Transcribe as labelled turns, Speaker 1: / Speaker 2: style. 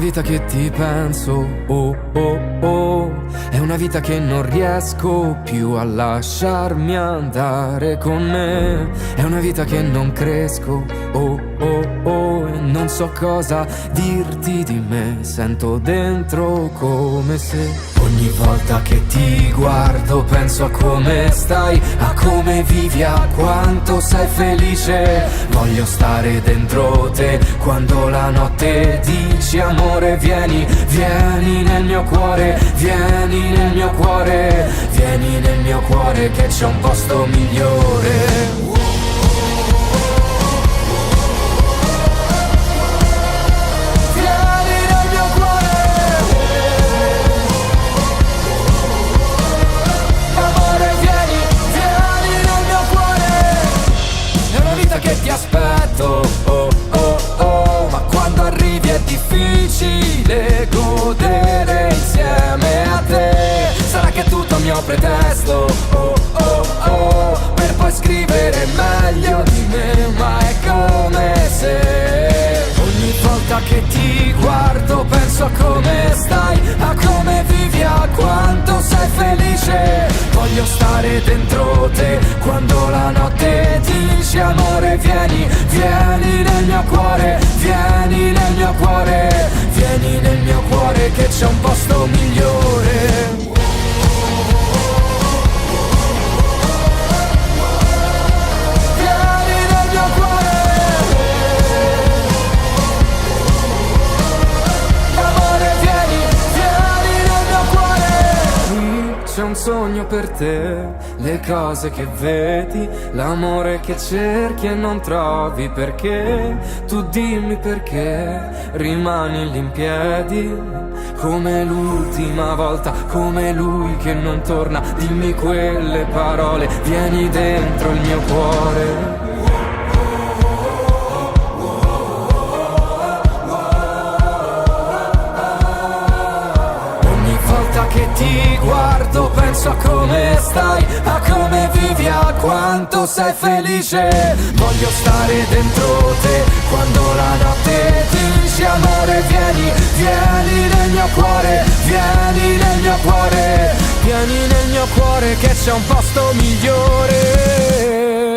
Speaker 1: vita che ti penso, oh oh oh. È una vita che non riesco più a lasciarmi andare con me. È una vita che non cresco, oh oh oh. E non so cosa dirti di me. Sento dentro come se ogni volta che ti guardo penso a come stai, a come vivi, a quanto sei felice. Voglio stare dentro te quando la notte dici amore vieni, vieni nel mio cuore, vieni nel mio cuore, vieni nel mio cuore che c'è un posto migliore. Che ti aspetto, oh oh oh. Ma quando arrivi è difficile godere insieme a te. Sarà che è tutto mio pretesto, oh oh oh. Per poi scrivere meglio di me. Ma è come se ogni volta che ti guardo penso a come stai, a come vivi, a quanto sei felice. Voglio stare dentro te quando la notte dici amore vieni, vieni nel mio cuore, vieni nel mio cuore, vieni nel mio cuore che c'è un posto migliore. C'è un sogno per te, le cose che vedi, l'amore che cerchi e non trovi. Perché? Tu dimmi perché rimani lì in piedi come l'ultima volta, come lui che non torna. Dimmi quelle parole, vieni dentro il mio cuore. Che ti guardo penso a come stai, a come vivi, a quanto sei felice. Voglio stare dentro te quando la notte dici amore vieni, vieni nel mio cuore, vieni nel mio cuore, vieni nel mio cuore che c'è un posto migliore.